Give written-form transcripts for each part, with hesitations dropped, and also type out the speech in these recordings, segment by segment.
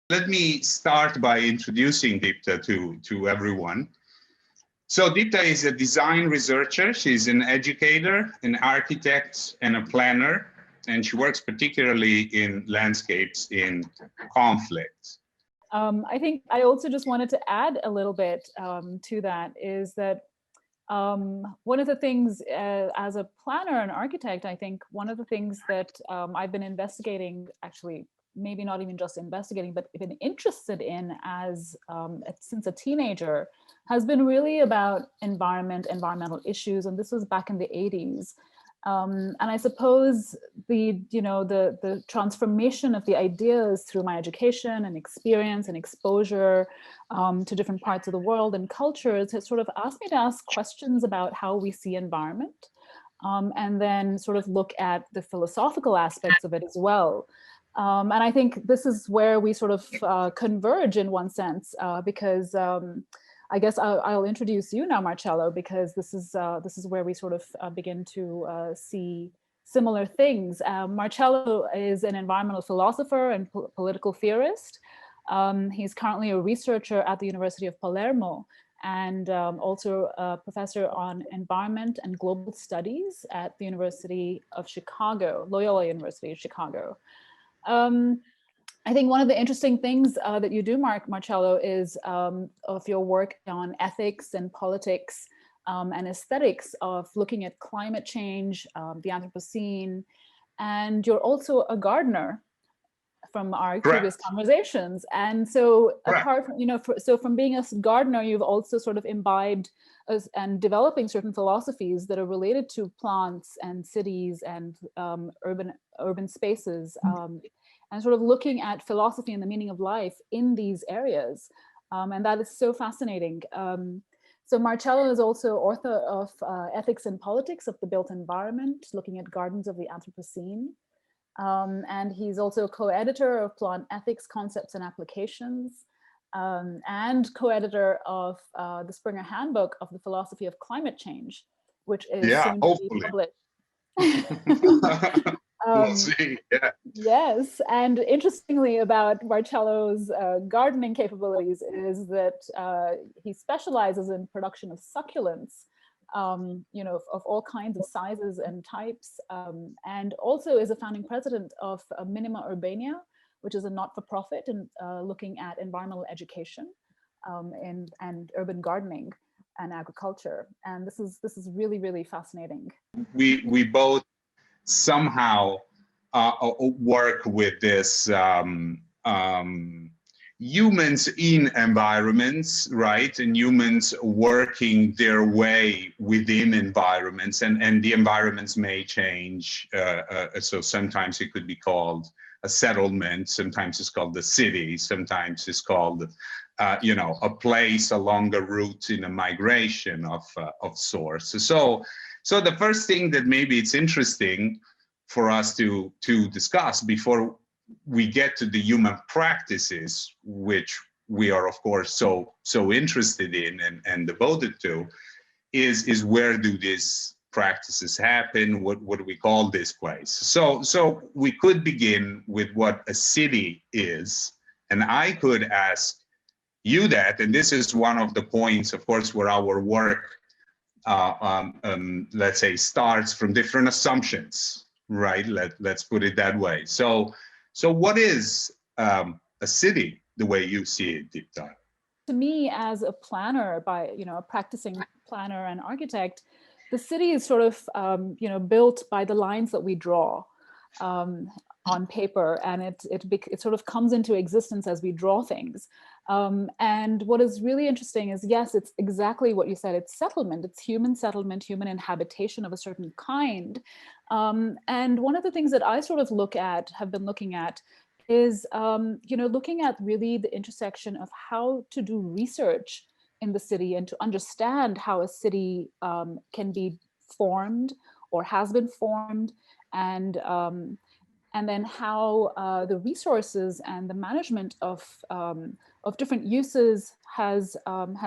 Let me start by introducing Deepta to everyone. So Deepta is a design researcher. She's an educator, an architect, and a planner, and she works particularly in landscapes in conflict. I think I also just wanted to add a little bit to that is that one of the things as a planner and architect, I think one of the things that I've been investigating, actually, maybe not even just investigating, but been interested in as since a teenager, has been really about environmental issues. And this was back in the 80s. And I suppose the transformation of the ideas through my education and experience and exposure to different parts of the world and cultures has sort of asked me to ask questions about how we see environment, and then sort of look at the philosophical aspects of it as well. And I think this is where we sort of converge in one sense, because I guess I'll introduce you now, Marcello, because this is where we sort of begin to see similar things. Marcello is an environmental philosopher and political theorist. He's currently a researcher at the University of Palermo and also a professor on environment and global studies at the University of Chicago, Loyola University of Chicago. I think one of the interesting things that you do, Marcello, is of your work on ethics and politics and aesthetics of looking at climate change, the Anthropocene, and you're also a gardener from our previous conversations. And so apart from, so from being a gardener, you've also sort of imbibed and developing certain philosophies that are related to plants and cities and urban spaces. And sort of looking at philosophy and the meaning of life in these areas. And that is so fascinating. So Marcello is also author of Ethics and Politics of the Built Environment, looking at gardens of the Anthropocene. And he's also co-editor of Plant Ethics Concepts and Applications, and co-editor of the Springer Handbook of the Philosophy of Climate Change, which is soon to be published. We'll see. Yeah. Yes, and interestingly about Marcello's gardening capabilities is that he specializes in production of succulents, of all kinds of sizes and types, and also is a founding president of Minima Urbania, which is a not-for-profit and looking at environmental education and urban gardening and agriculture. And this is really, really fascinating. We both somehow work with this humans in environments, right? And humans working their way within environments, and the environments may change. So sometimes it could be called a settlement, sometimes it's called the city, sometimes it's called a place along a route in a migration of sorts. So the first thing that maybe it's interesting for us to discuss before we get to the human practices, which we are of course so interested in and devoted to, is where do these practices happen? What do we call this place? So we could begin with what a city is, and I could ask you that, and this is one of the points, of course, where our work, let's say, starts from different assumptions. Right, let's put it that way. So what is a city the way you see it, Deepta? To me, as a planner, a practicing planner and architect, the city is sort of built by the lines that we draw on paper, and it sort of comes into existence as we draw things. And what is really interesting is, yes, it's exactly what you said. It's settlement. It's human settlement, human inhabitation of a certain kind. And one of the things that I sort of have been looking at is, looking at really the intersection of how to do research in the city and to understand how a city can be formed or has been formed, and then how the resources and the management of different uses has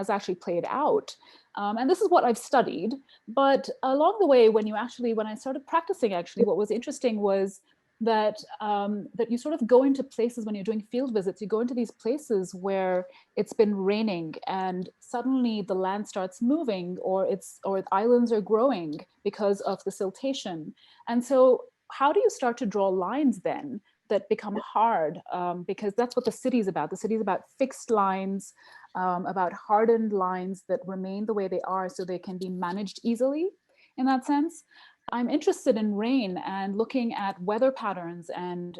actually played out. And this is what I've studied. But along the way, when I started practicing, actually, what was interesting was that that you sort of go into places when you're doing field visits. You go into these places where it's been raining and suddenly the land starts moving, or islands are growing because of the siltation. And so how do you start to draw lines then that become hard, because that's what the city is about. The city is about fixed lines, about hardened lines that remain the way they are so they can be managed easily in that sense. I'm interested in rain and looking at weather patterns, and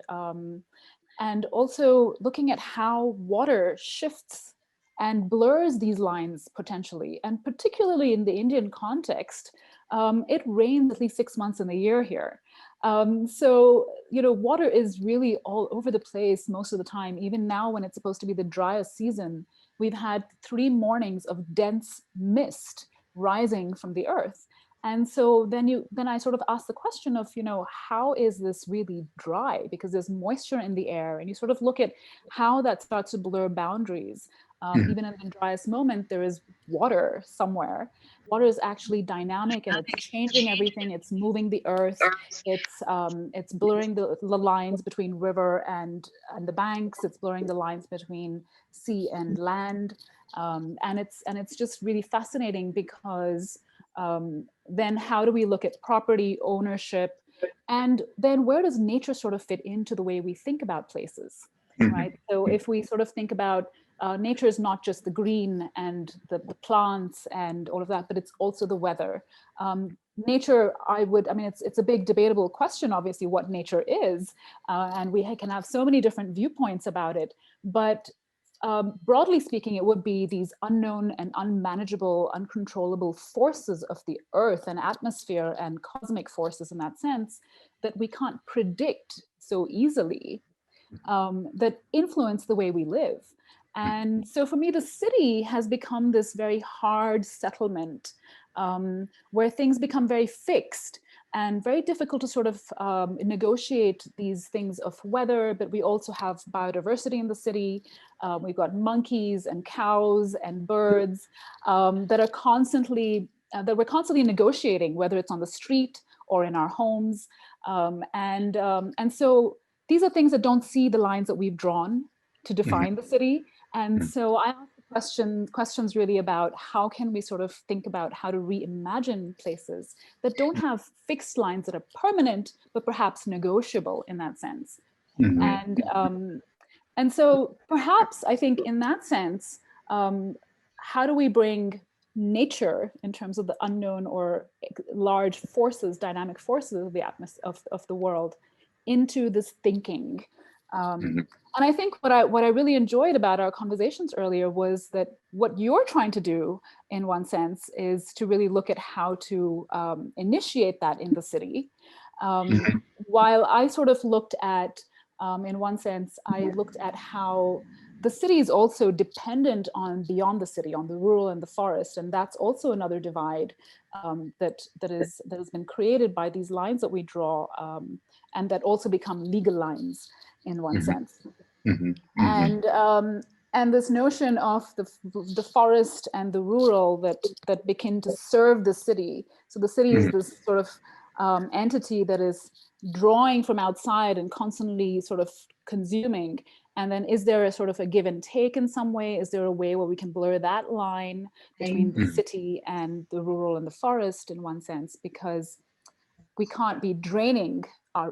also looking at how water shifts and blurs these lines potentially. And particularly in the Indian context, it rains at least 6 months in the year here. So, you know, water is really all over the place most of the time. Even now when it's supposed to be the driest season, we've had 3 mornings of dense mist rising from the earth. And so then I sort of ask the question of, you know, how is this really dry? Because there's moisture in the air, and you sort of look at how that starts to blur boundaries. Even in the driest moment, there is water somewhere. Water is actually dynamic and it's changing everything. It's moving the earth. It's blurring the lines between river and the banks. It's blurring the lines between sea and land. And it's just really fascinating because then how do we look at property ownership, and then where does nature sort of fit into the way we think about places, right? So if we sort of think about nature is not just the green and the plants and all of that, but it's also the weather. Nature, I mean, it's a big debatable question, obviously, what nature is, and we can have so many different viewpoints about it, but broadly speaking, it would be these unknown and unmanageable, uncontrollable forces of the earth and atmosphere and cosmic forces in that sense that we can't predict so easily, that influence the way we live. And so for me, the city has become this very hard settlement where things become very fixed and very difficult to sort of negotiate these things of weather, but we also have biodiversity in the city. We've got monkeys and cows and birds that are constantly, that we're constantly negotiating, whether it's on the street or in our homes. And so these are things that don't see the lines that we've drawn to define the city. And so I ask questions really about how can we sort of think about how to reimagine places that don't have fixed lines that are permanent, but perhaps negotiable in that sense. And so perhaps I think in that sense, how do we bring nature in terms of the unknown or large forces, dynamic forces of the atmosphere of the world into this thinking? And I think what I really enjoyed about our conversations earlier was that what you're trying to do, in one sense, is to really look at how to initiate that in the city. While I sort of looked at, in one sense, I looked at how the city is also dependent on beyond the city, on the rural and the forest, and that's also another divide that has been created by these lines that we draw, and that also become legal lines in one sense. And this notion of the forest and the rural that begin to serve the city. So the city is this sort of entity that is drawing from outside and constantly sort of consuming. And then is there a sort of a give and take in some way? Is there a way where we can blur that line between the city and the rural and the forest in one sense? Because we can't be draining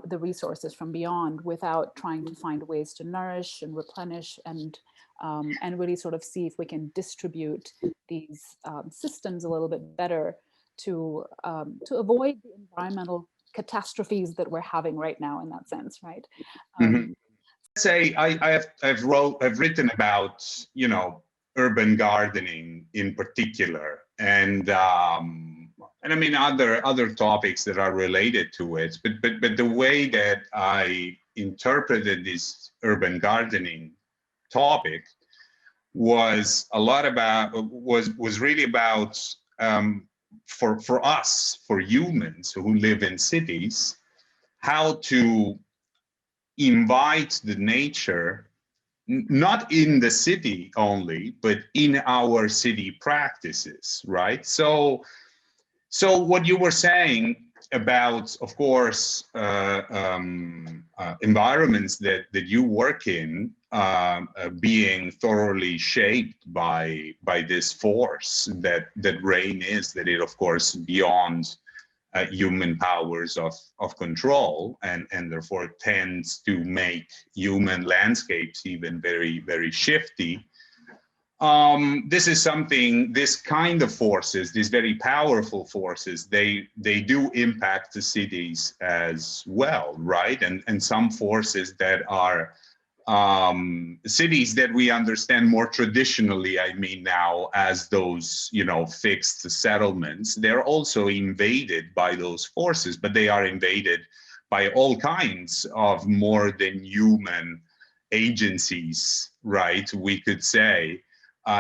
the resources from beyond without trying to find ways to nourish and replenish and really sort of see if we can distribute these systems a little bit better to avoid the environmental catastrophes that we're having right now in that sense, right? Say I've written about, you know, urban gardening in particular, and I mean other topics that are related to it, but the way that I interpreted this urban gardening topic was a lot about was really about for us, for humans who live in cities, how to invite the nature, not in the city only, but in our city practices, right? So what you were saying about, of course, environments that you work in being thoroughly shaped by this force that rain is, that it, of course, beyond human powers of control, and therefore tends to make human landscapes even very, very shifty. This is something, this kind of forces, these very powerful forces, they do impact the cities as well, right? And some forces that are cities that we understand more traditionally, I mean now, as those, you know, fixed settlements, they're also invaded by those forces, but they are invaded by all kinds of more than human agencies, right? We could say,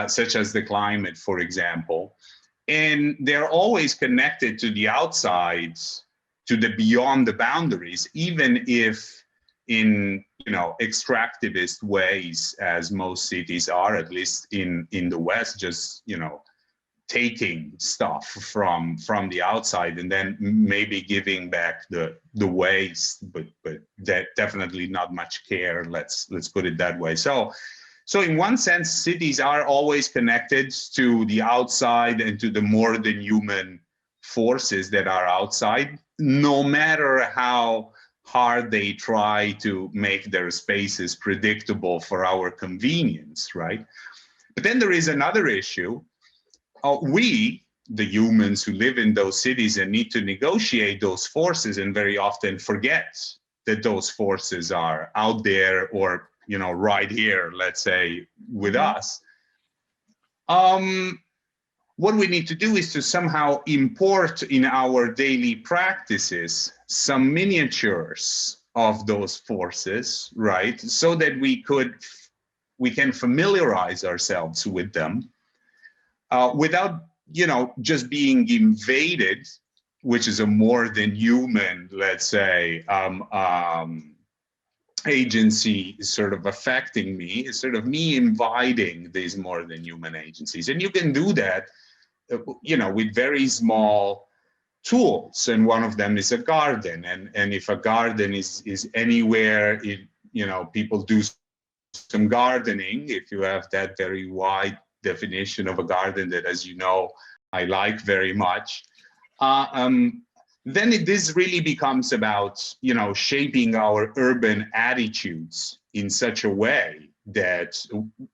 such as the climate, for example. And they're always connected to the outside, to the beyond the boundaries, even if in, you know, extractivist ways, as most cities are, at least in the West, just, you know, taking stuff from the outside and then maybe giving back the waste, but that definitely not much care. Let's put it that way. So in one sense, cities are always connected to the outside and to the more than human forces that are outside, no matter how hard they try to make their spaces predictable for our convenience, right? But then there is another issue. We, the humans who live in those cities and need to negotiate those forces, and very often forget that those forces are out there, or, you know, right here, let's say, with us. What we need to do is to somehow import in our daily practices some miniatures of those forces, right? So that we can familiarize ourselves with them without, you know, just being invaded, which is a more than human, let's say, agency sort of affecting me. It's sort of me inviting these more than human agencies. And you can do that, you know, with very small tools. And one of them is a garden. And if a garden is anywhere, you know, people do some gardening. If you have that very wide definition of a garden that, as you know, I like very much, then this really becomes about, you know, shaping our urban attitudes in such a way that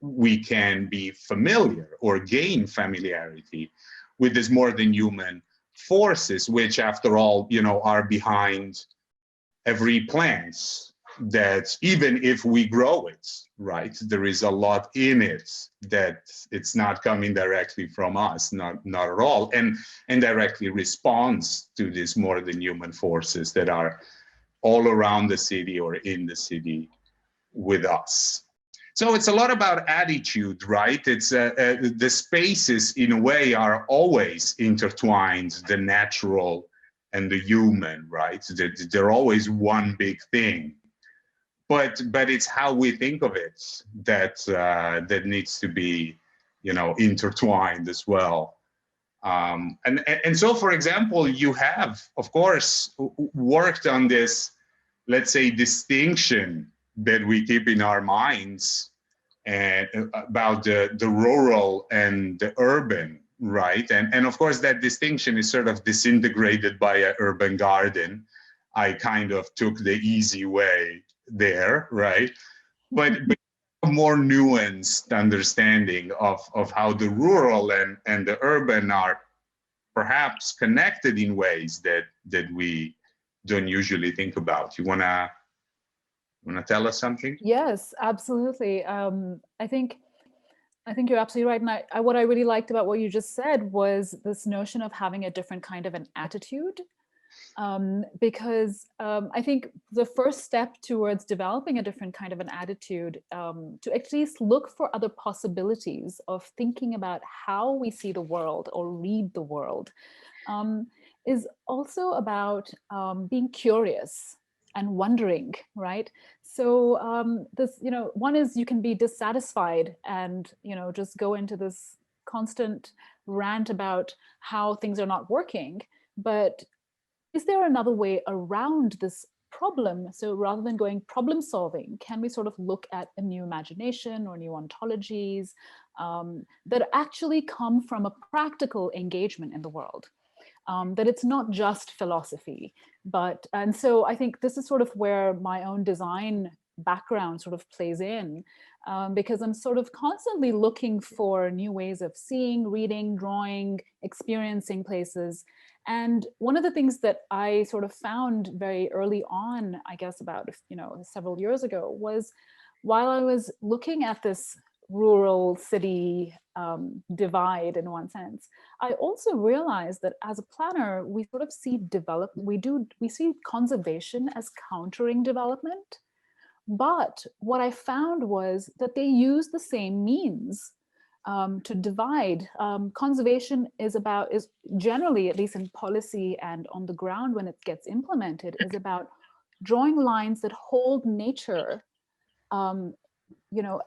we can be familiar or gain familiarity with these more than human forces, which, after all, you know, are behind every plant, that even if we grow it, right, there is a lot in it that it's not coming directly from us, not at all, and directly responds to these more than human forces that are all around the city or in the city with us. So it's a lot about attitude, right? It's the spaces, in a way, are always intertwined, the natural and the human, right? They're always one big thing. But it's how we think of it that needs to be, you know, intertwined as well. And so, for example, you have, of course, worked on this, let's say, distinction that we keep in our minds, and about the rural and the urban, right? And of course, that distinction is sort of disintegrated by an urban garden. I kind of took the easy way there, right? But a more nuanced understanding of how the rural and the urban are perhaps connected in ways that we don't usually think about. You wanna tell us something? Yes, absolutely. I think you're absolutely right. And what I really liked about what you just said was this notion of having a different kind of an attitude. Because I think the first step towards developing a different kind of an attitude, to at least look for other possibilities of thinking about how we see the world or read the world, is also about being curious and wondering, right? So this, you know, one is you can be dissatisfied and, you know, just go into this constant rant about how things are not working. But is there another way around this problem? So rather than going problem solving, can we sort of look at a new imagination or new ontologies that actually come from a practical engagement in the world? That it's not just philosophy, and so I think this is sort of where my own design background sort of plays in, because I'm sort of constantly looking for new ways of seeing, reading, drawing, experiencing places. And one of the things that I sort of found very early on, I guess about, several years ago, was while I was looking at this rural city divide in one sense, I also realized that as a planner, we sort of see we see conservation as countering development. But what I found was that they use the same means to divide. Conservation is generally, at least in policy and on the ground when it gets implemented, is about drawing lines that hold nature, you know,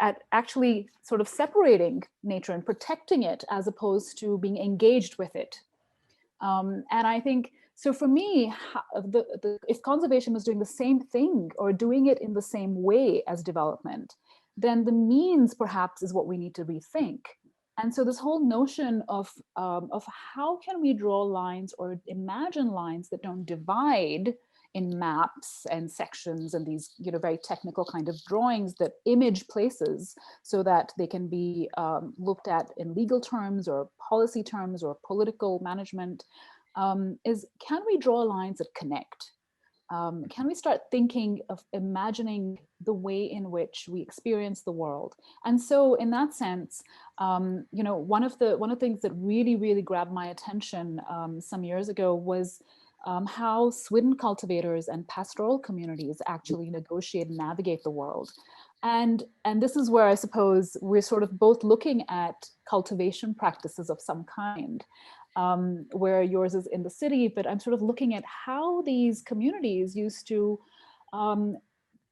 at actually sort of separating nature and protecting it as opposed to being engaged with it. And I think, so for me, if conservation was doing the same thing or doing it in the same way as development, then the means perhaps is what we need to rethink. And so this whole notion of how can we draw lines or imagine lines that don't divide in maps and sections and these very technical kind of drawings that image places so that they can be looked at in legal terms or policy terms or political management, is can we draw lines that connect? Can we start thinking of imagining the way in which we experience the world? And so in that sense, one of the things that really grabbed my attention some years ago was how Swidden cultivators and pastoral communities actually negotiate and navigate the world. And this is where I suppose we're sort of both looking at cultivation practices of some kind, where yours is in the city, but I'm sort of looking at how these communities used to, and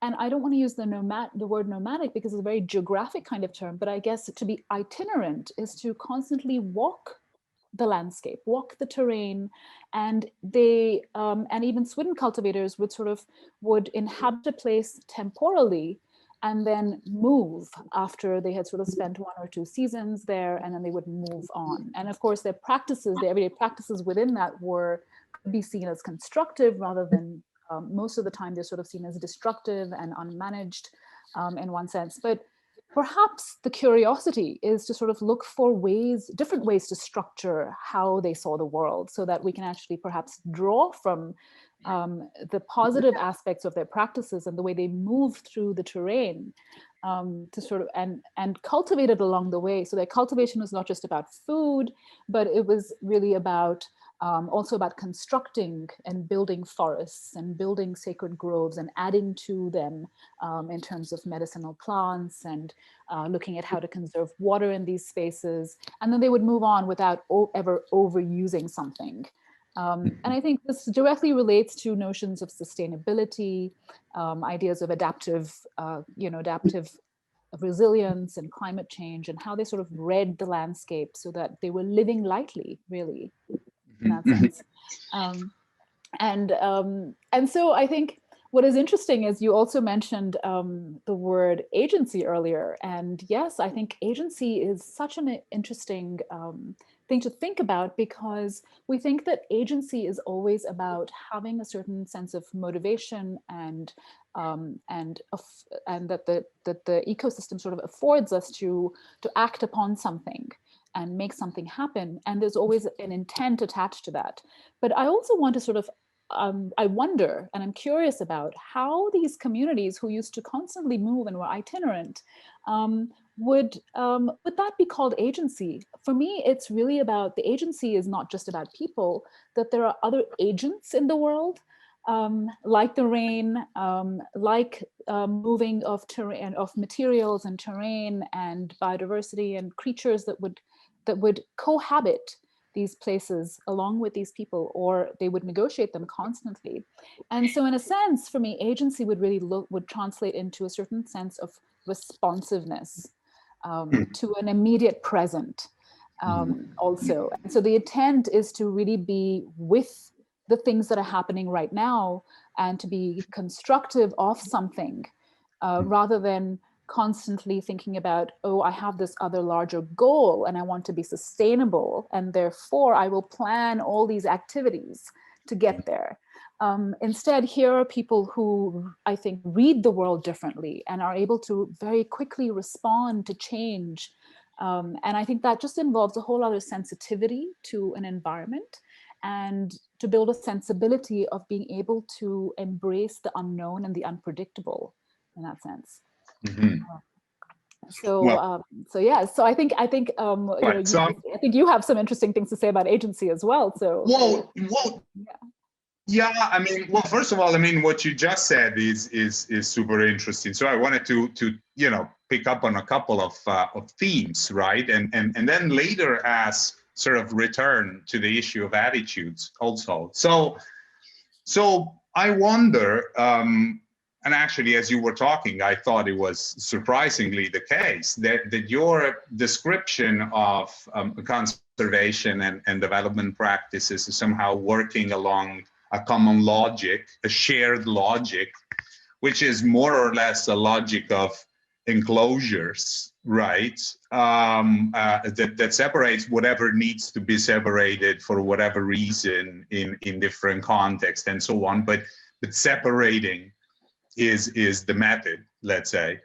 I don't want to use the word nomadic because it's a very geographic kind of term, but I guess to be itinerant is to constantly walk the landscape, walk the terrain, and they and even Swidden cultivators would inhabit a place temporally and then move after they had sort of spent 1 or 2 seasons there, and then they would move on. And of course, their practices, the everyday practices within that could be seen as constructive rather than most of the time they're sort of seen as destructive and unmanaged in one sense. But perhaps the curiosity is to sort of look for different ways to structure how they saw the world so that we can actually perhaps draw from the positive aspects of their practices and the way they move through the terrain to sort of and cultivate it along the way. So their cultivation was not just about food, but it was really about also about constructing and building forests and building sacred groves and adding to them in terms of medicinal plants and looking at how to conserve water in these spaces. And then they would move on without ever overusing something. And I think this directly relates to notions of sustainability, ideas of adaptive resilience and climate change, and how they sort of read the landscape so that they were living lightly, really, in that sense. And so I think what is interesting is you also mentioned the word agency earlier. And yes, I think agency is such an interesting thing to think about, because we think that agency is always about having a certain sense of motivation and that the ecosystem sort of affords us to act upon something and make something happen. And there's always an intent attached to that. But I also want to sort of, I wonder, and I'm curious about how these communities who used to constantly move and were itinerant, would that be called agency? For me, it's really about, the agency is not just about people, that there are other agents in the world, like the rain, like moving of terrain, of materials and terrain and biodiversity and creatures that would cohabit these places along with these people, or they would negotiate them constantly. And so in a sense, for me, agency would really would translate into a certain sense of responsiveness to an immediate present also. And so the intent is to really be with the things that are happening right now and to be constructive of something, rather than constantly thinking about, oh, I have this other larger goal and I want to be sustainable, and therefore I will plan all these activities to get there. Instead, here are people who I think read the world differently and are able to very quickly respond to change. And I think that just involves a whole other sensitivity to an environment, and to build a sensibility of being able to embrace the unknown and the unpredictable in that sense. Mm-hmm. So yeah, so I think I think you have some interesting things to say about agency as well. So yeah, I mean, well, first of all, I mean, what you just said is super interesting. So I wanted to pick up on a couple of themes, right, and then later as sort of return to the issue of attitudes also. So I wonder, and actually, as you were talking, I thought it was surprisingly the case that your description of conservation and development practices is somehow working along a common logic, a shared logic, which is more or less a logic of enclosures, right? That separates whatever needs to be separated for whatever reason in different contexts and so on. But separating is the method, let's say.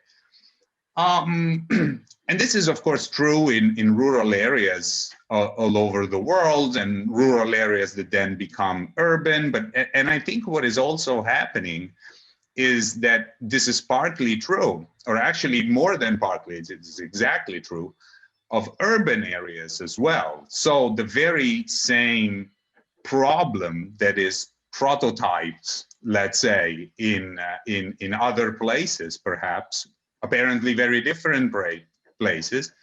And this is, of course, true in rural areas all over the world, and rural areas that then become urban. And I think what is also happening is that this is partly true, or actually more than partly, it's exactly true, of urban areas as well. So the very same problem that is prototyped, let's say, in other places, perhaps, apparently very different places,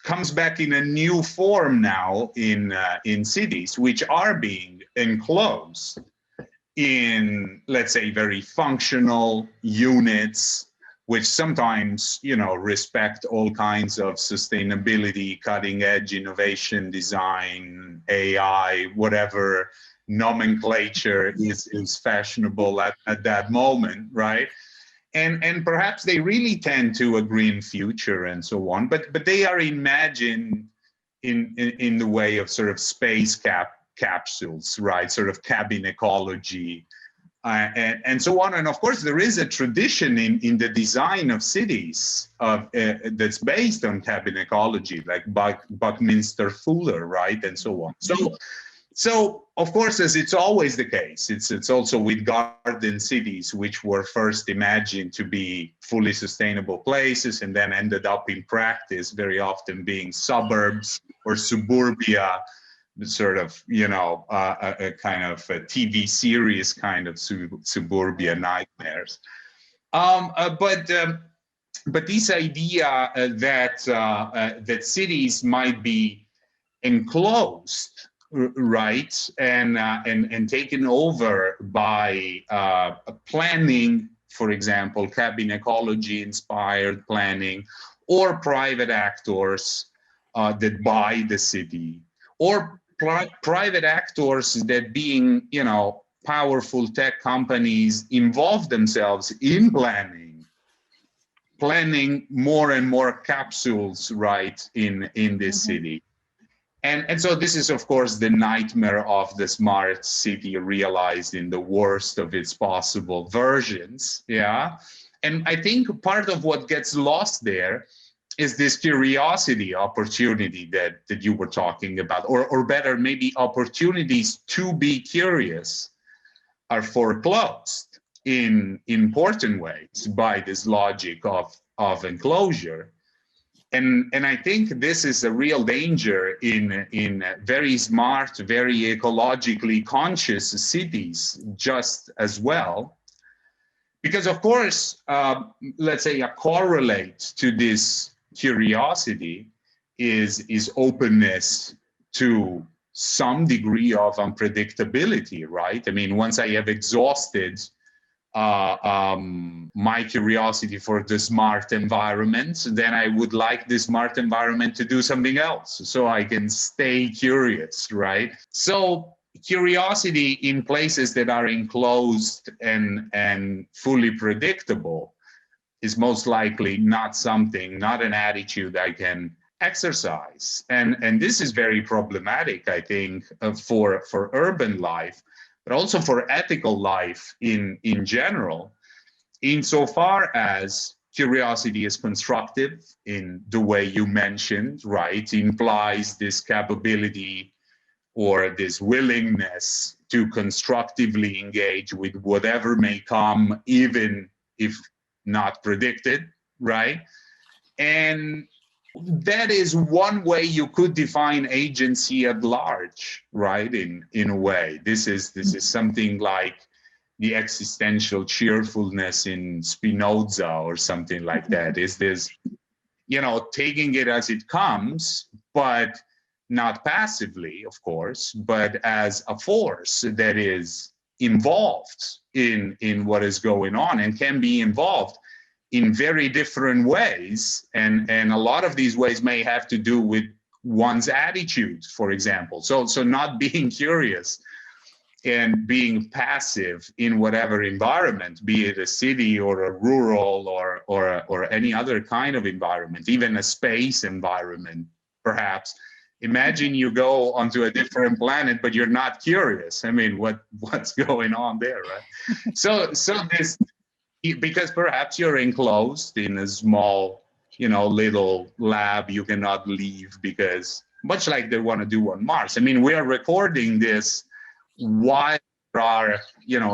comes back in a new form now in cities, which are being enclosed in, let's say, very functional units, which sometimes, respect all kinds of sustainability, cutting edge innovation, design, AI, whatever nomenclature is fashionable at that moment, right? And perhaps they really tend to a green future and so on, but they are imagined in the way of sort of space capsules, right? Sort of cabin ecology, and so on. And of course, there is a tradition in the design of cities that's based on cabin ecology, like Buckminster Fuller, right? And so on. So of course, as it's always the case, it's also with garden cities, which were first imagined to be fully sustainable places and then ended up in practice very often being suburbs or suburbia, sort of, a kind of a TV series kind of suburbia nightmares. But this idea that cities might be enclosed, right, and taken over by planning, for example, cabin ecology inspired planning, or private actors that buy the city, or private actors that, being, powerful tech companies, involve themselves in planning more and more capsules, right, in this city. And so this is, of course, the nightmare of the smart city realized in the worst of its possible versions, yeah? And I think part of what gets lost there is this curiosity opportunity that you were talking about, or better, maybe opportunities to be curious are foreclosed in important ways by this logic of enclosure. And I think this is a real danger in very smart, very ecologically conscious cities just as well. Because of course, let's say a correlate to this curiosity is openness to some degree of unpredictability, right? I mean, once I have exhausted my curiosity for the smart environment, then I would like the smart environment to do something else so I can stay curious, right? So curiosity in places that are enclosed and fully predictable is most likely not something, not an attitude I can exercise. And this is very problematic, I think, for urban life, but also for ethical life in general, insofar as curiosity is constructive in the way you mentioned, right? It implies this capability or this willingness to constructively engage with whatever may come, even if not predicted, right? And that is one way you could define agency at large, right? In a way, this is something like the existential cheerfulness in Spinoza or something like that. Is this, taking it as it comes, but not passively, of course, but as a force that is involved in what is going on and can be involved in very different ways. And a lot of these ways may have to do with one's attitude, for example. So not being curious and being passive in whatever environment, be it a city or a rural or any other kind of environment, even a space environment, perhaps. Imagine you go onto a different planet, but you're not curious. I mean, what's going on there, right? So this, because perhaps you're enclosed in a small, little lab you cannot leave, because much like they want to do on Mars. I mean, we are recording this while there are,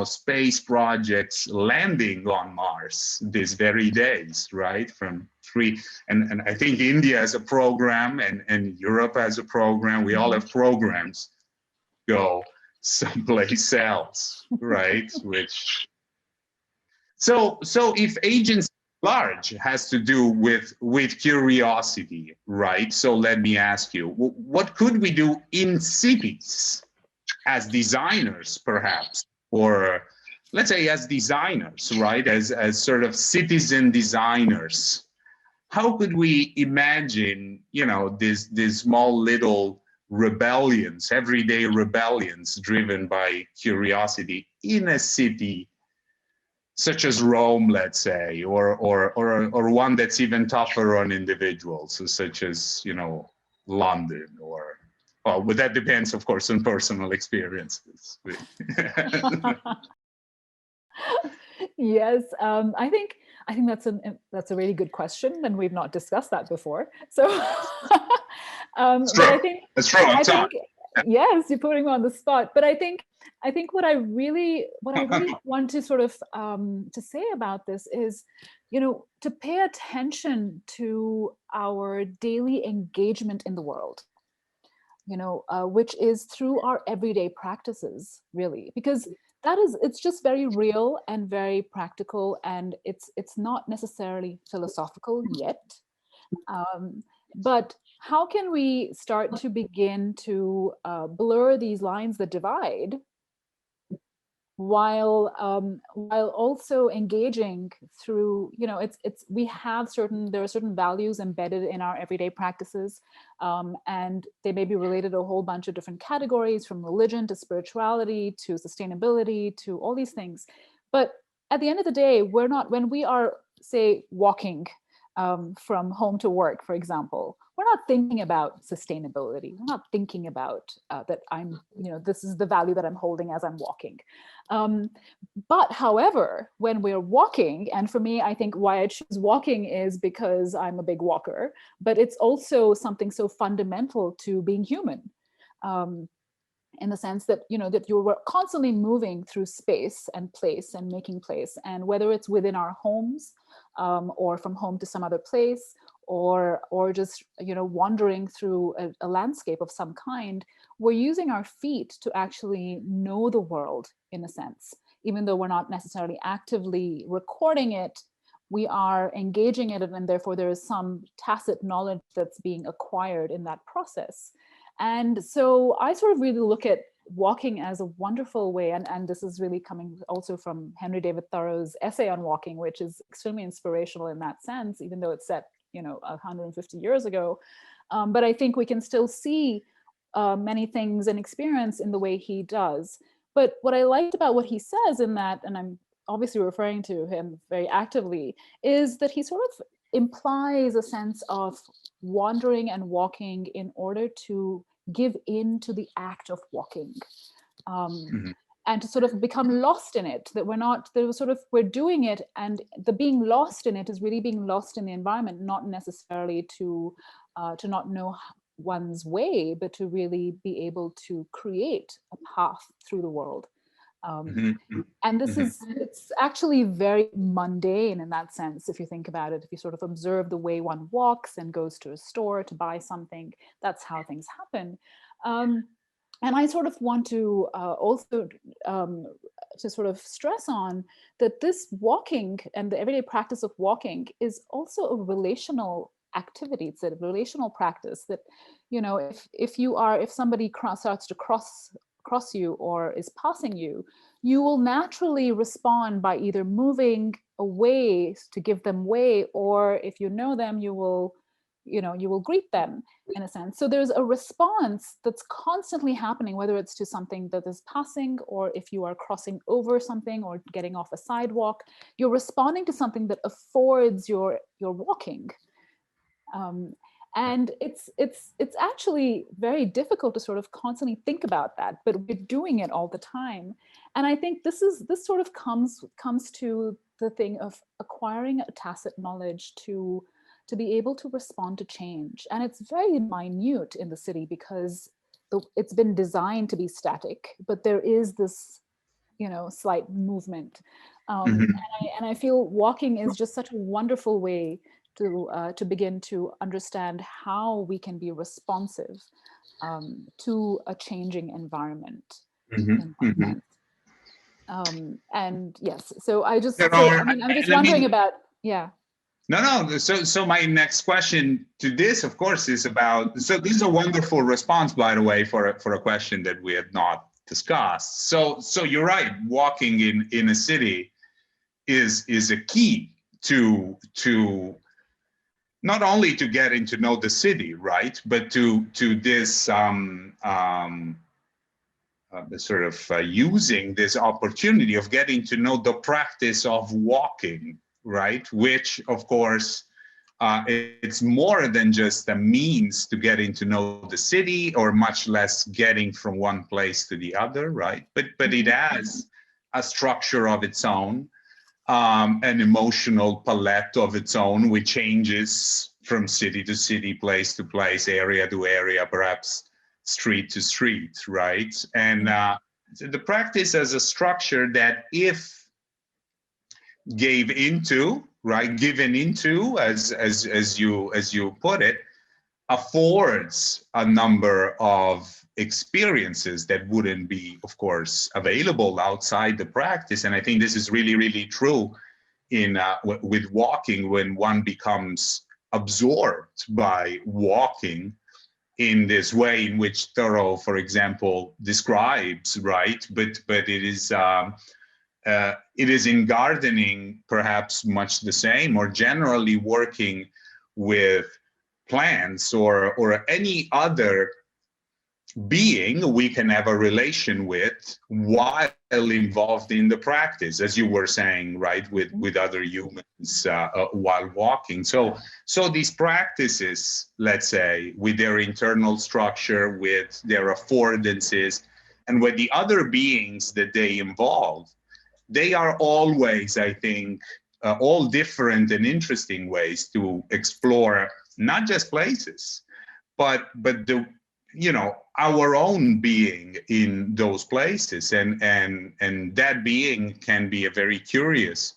space projects landing on Mars these very days, right? From three, and I think India has a program, and Europe has a program. We all have programs go someplace else, right? So if agency large has to do with curiosity, right? So let me ask you, what could we do in cities as designers, perhaps, or let's say as designers, right? As sort of citizen designers, how could we imagine, these small little rebellions, everyday rebellions driven by curiosity in a city such as Rome, let's say, or one that's even tougher on individuals, such as, London, or, well, but that depends, of course, on personal experiences. Yes, I think that's a really good question, and we've not discussed that before. So, but I think that's true. I think yes, you're putting me on the spot. But I think what I really want to sort of to say about this is, to pay attention to our daily engagement in the world, which is through our everyday practices, really, because it's just very real and very practical, and it's not necessarily philosophical yet. But how can we start to begin to blur these lines that divide, while also engaging through, there are certain values embedded in our everyday practices, and they may be related to a whole bunch of different categories, from religion to spirituality to sustainability to all these things. But at the end of the day, when we are, say, walking from home to work, for example, we're not thinking about sustainability. We're not thinking about that this is the value that I'm holding as I'm walking. But however, when we're walking, and for me, I think why I choose walking is because I'm a big walker, but it's also something so fundamental to being human. In the sense that, that you were constantly moving through space and place and making place. And whether it's within our homes, or from home to some other place, or just, wandering through a landscape of some kind, we're using our feet to actually know the world, in a sense. Even though we're not necessarily actively recording it, we are engaging in it, and therefore there is some tacit knowledge that's being acquired in that process. And so I sort of really look at walking as a wonderful way, and this is really coming also from Henry David Thoreau's essay on walking, which is extremely inspirational in that sense, even though it's set, 150 years ago. But I think we can still see many things and experience in the way he does. But what I liked about what he says in that, and I'm obviously referring to him very actively, is that he sort of implies a sense of wandering and walking in order to give in to the act of walking, and to sort of become lost in it, that we're doing it, and the being lost in it is really being lost in the environment, not necessarily to not know one's way, but to really be able to create a path through the world. And it's actually very mundane in that sense, if you think about it. If you sort of observe the way one walks and goes to a store to buy something, that's how things happen. And I sort of want to also to sort of stress on that this walking and the everyday practice of walking is also a relational activity. It's a relational practice that, if somebody starts to cross you or is passing you, you will naturally respond by either moving away to give them way, or if you know them, you will greet them in a sense. So there's a response that's constantly happening, whether it's to something that is passing, or if you are crossing over something or getting off a sidewalk, you're responding to something that affords your walking. And it's actually very difficult to sort of constantly think about that, but we're doing it all the time. And I think this sort of comes to the thing of acquiring a tacit knowledge to be able to respond to change. And it's very minute in the city because it's been designed to be static, but there is this, slight movement. And I feel walking is just such a wonderful way to begin to understand how we can be responsive to a changing environment. And yes, so I'm just wondering about, yeah. No. So my next question to this, of course, is about. So this is a wonderful response, by the way, for a question that we had not discussed. So you're right. Walking in a city is a key to not only to getting to know the city, right, but to this sort of using this opportunity of getting to know the practice of walking, right, which of course it's more than just a means to getting to know the city, or much less getting from one place to the other, right, but it has a structure of its own, an emotional palette of its own, which changes from city to city, place to place, area to area, perhaps street to street, right? And the practice as a structure that, if given into, as you put it, affords a number of experiences that wouldn't be, of course, available outside the practice. And I think this is really, really true with walking, when one becomes absorbed by walking in this way in which Thoreau, for example, describes, right? But it is in gardening perhaps much the same, or generally working with plants or any other being we can have a relation with while involved in the practice, as you were saying, right, with other humans while walking. So these practices, let's say, with their internal structure, with their affordances, and with the other beings that they involve, they are always, I think, all different and interesting ways to explore not just places, but our own being in those places, and that being can be a very curious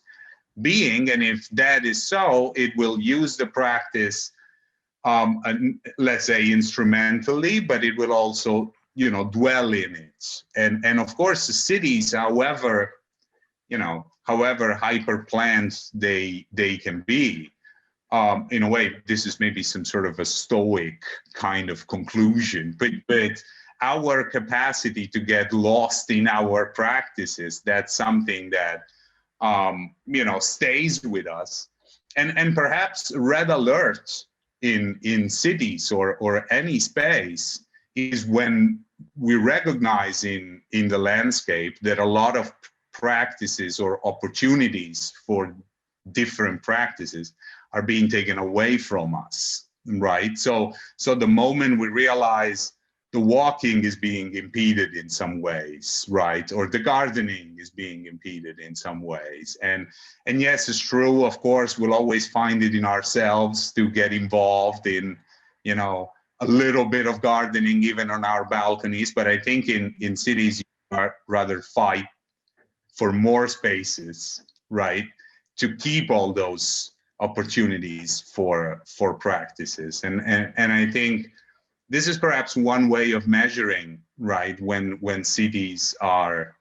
being, and if that is so, it will use the practice, let's say, instrumentally, but it will also dwell in it, and of course the cities, however hyper planned they can be. In a way, this is maybe some sort of a stoic kind of conclusion, but our capacity to get lost in our practices, that's something that stays with us. And perhaps red alert in cities or any space is when we recognize in the landscape that a lot of practices or opportunities for different practices are being taken away from us, right? So the moment we realize the walking is being impeded in some ways, right? Or the gardening is being impeded in some ways. And yes, it's true, of course, we'll always find it in ourselves to get involved in, a little bit of gardening, even on our balconies. But I think in cities, you rather fight for more spaces, right? To keep all those opportunities for practices. And I think this is perhaps one way of measuring, right, when cities are,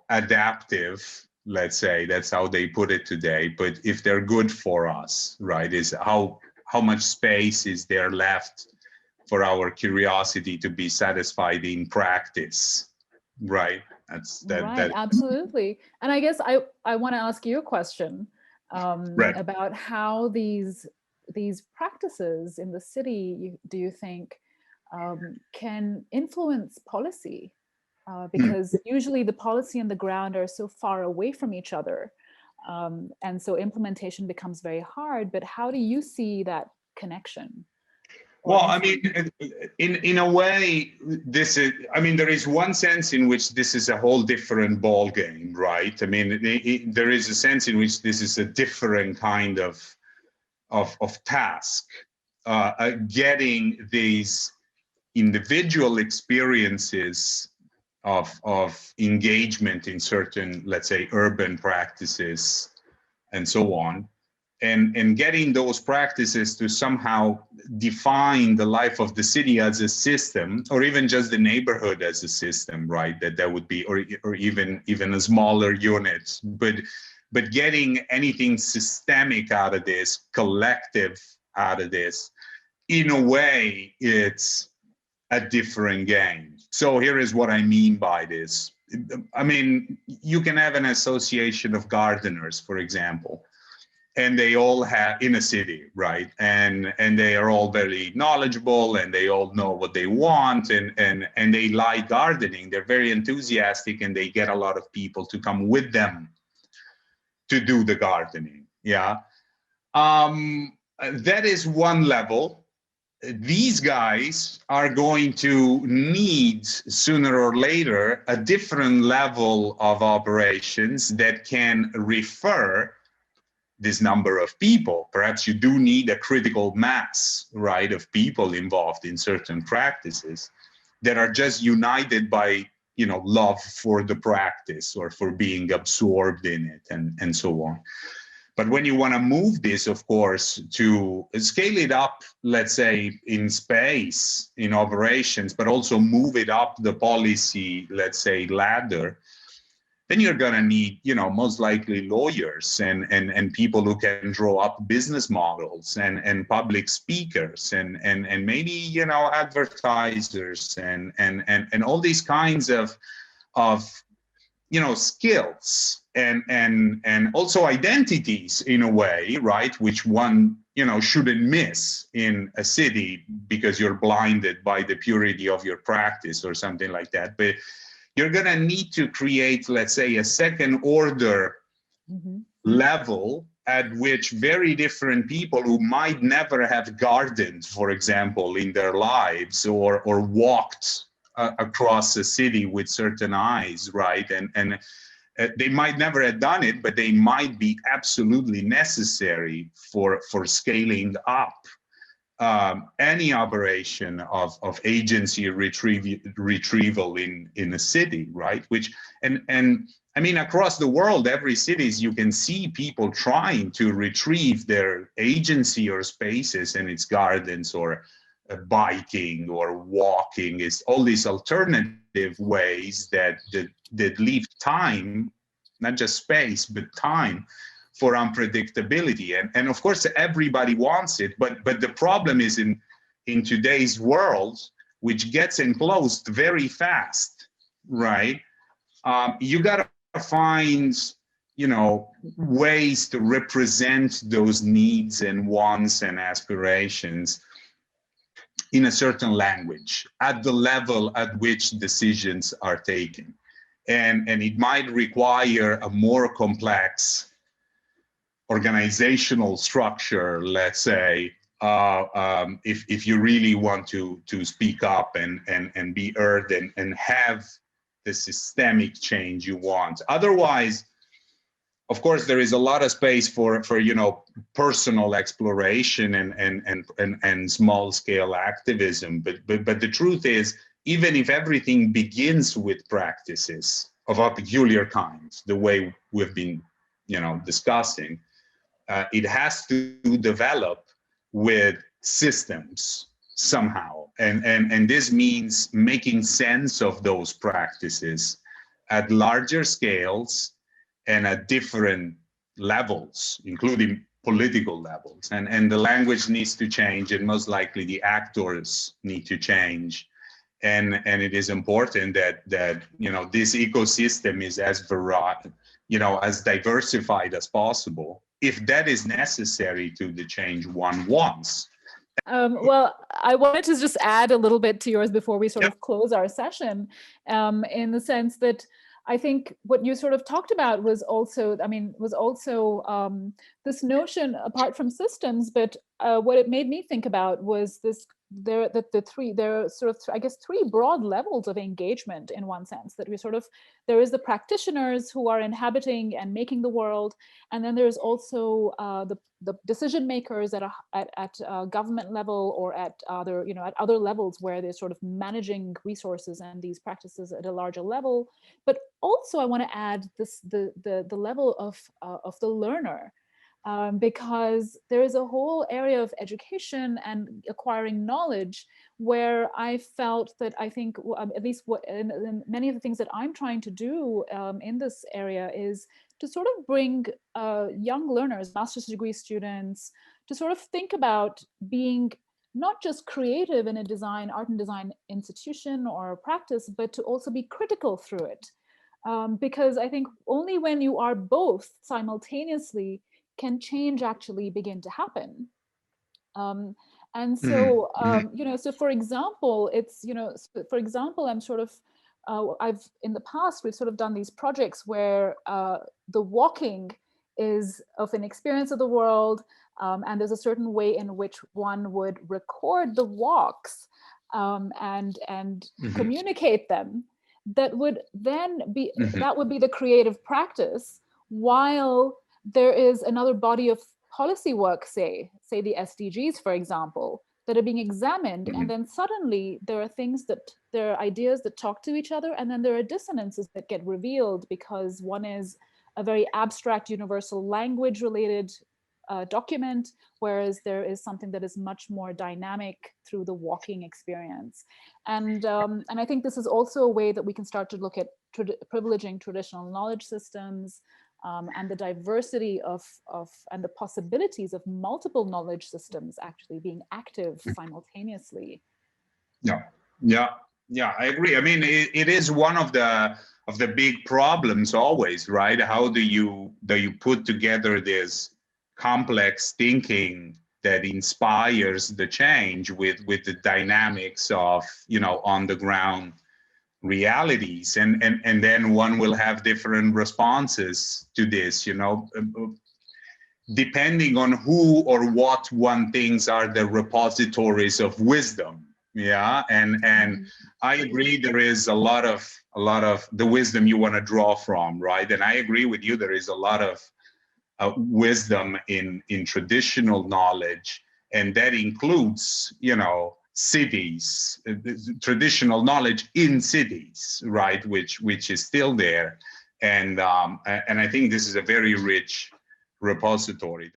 adaptive, let's say, that's how they put it today. But if they're good for us, right, is how much space is there left for our curiosity to be satisfied in practice, right? Right, absolutely. And I guess I want to ask you a question right. about how these practices in the city, do you think can influence policy? Because usually the policy and the ground are so far away from each other. And so implementation becomes very hard. But how do you see that connection? Well, I mean, in a way, there is one sense in which this is a whole different ball game, right? I mean, there is a sense in which this is a different kind of task. Getting these individual experiences of engagement in certain, let's say, urban practices and so on, and getting those practices to somehow define the life of the city as a system, or even just the neighborhood as a system, right? That would be, or even a smaller unit, but getting anything systemic out of this, collective out of this, in a way, it's a different game. So here is what I mean by this. I mean, you can have an association of gardeners, for example, and they all have in a city, right? And they are all very knowledgeable, and they all know what they want, and they like gardening. They're very enthusiastic, and they get a lot of people to come with them to do the gardening. Yeah, that is one level. These guys are going to need sooner or later a different level of operations that can refer this number of people. Perhaps you do need a critical mass, right, of people involved in certain practices that are just united by, love for the practice or for being absorbed in it, and so on. But when you want to move this, of course, to scale it up, let's say, in space, in operations, but also move it up the policy, let's say, ladder, then you're going to need, most likely lawyers and people who can draw up business models and public speakers and maybe, advertisers and all these kinds of skills and also identities in a way, right, which one shouldn't miss in a city because you're blinded by the purity of your practice or something like that. But you're going to need to create, let's say, a second order level at which very different people who might never have gardened, for example, in their lives or walked across a city with certain eyes, right? And they might never have done it, but they might be absolutely necessary for scaling up any operation of agency retrieval in a city, right? Which and I mean, across the world, every cities you can see people trying to retrieve their agency or spaces in its gardens or biking or walking. Is all these alternative ways that leave time, not just space, but time for unpredictability. And of course, everybody wants it, but the problem is in today's world, which gets enclosed very fast, right? You got to find, ways to represent those needs and wants and aspirations in a certain language at the level at which decisions are taken. And it might require a more complex organizational structure, let's say, if you really want to speak up and be heard and have the systemic change you want. Otherwise, of course, there is a lot of space for personal exploration and small scale activism. But the truth is, even if everything begins with practices of a peculiar kind, the way we've been discussing, it has to develop with systems somehow, and this means making sense of those practices at larger scales and at different levels, including political levels. And the language needs to change, and most likely the actors need to change. And it is important that this ecosystem is as as diversified as possible, if that is necessary to the change one wants. Well, I wanted to just add a little bit to yours before we sort of close our session, in the sense that I think what you sort of talked about was also, this notion, apart from systems, but what it made me think about was there are sort of, I guess, three broad levels of engagement in one sense, that there is the practitioners who are inhabiting and making the world, and then there's also the decision makers at government level or at other levels where they're sort of managing resources and these practices at a larger level. But also I want to add the level of the learner. Because there is a whole area of education and acquiring knowledge where I felt that I think, at least in many of the things that I'm trying to do in this area, is to sort of bring young learners, master's degree students, to sort of think about being not just creative in a art and design institution or practice, but to also be critical through it. Because I think only when you are both simultaneously can change actually begin to happen. And so, so for example, I'm sort of, in the past, we've sort of done these projects where the walking is of an experience of the world, and there's a certain way in which one would record the walks and communicate them. That would then be, that would be the creative practice, while there is another body of policy work, say the SDGs, for example, that are being examined. And then suddenly there are ideas that talk to each other, and then there are dissonances that get revealed because one is a very abstract universal language related document, whereas there is something that is much more dynamic through the walking experience. And I think this is also a way that we can start to look at privileging traditional knowledge systems, and the diversity and the possibilities of multiple knowledge systems actually being active simultaneously. Yeah, I agree. I mean, it is one of the big problems always, right? How do you put together this complex thinking that inspires the change with the dynamics of on the ground realities, and then one will have different responses to this, depending on who or what one thinks are the repositories of wisdom. And I agree, there is a lot of the wisdom you want to draw from, right? And I agree with you, there is a lot of wisdom in traditional knowledge, and that includes cities, traditional knowledge in cities, right, which is still there, and I think this is a very rich repository.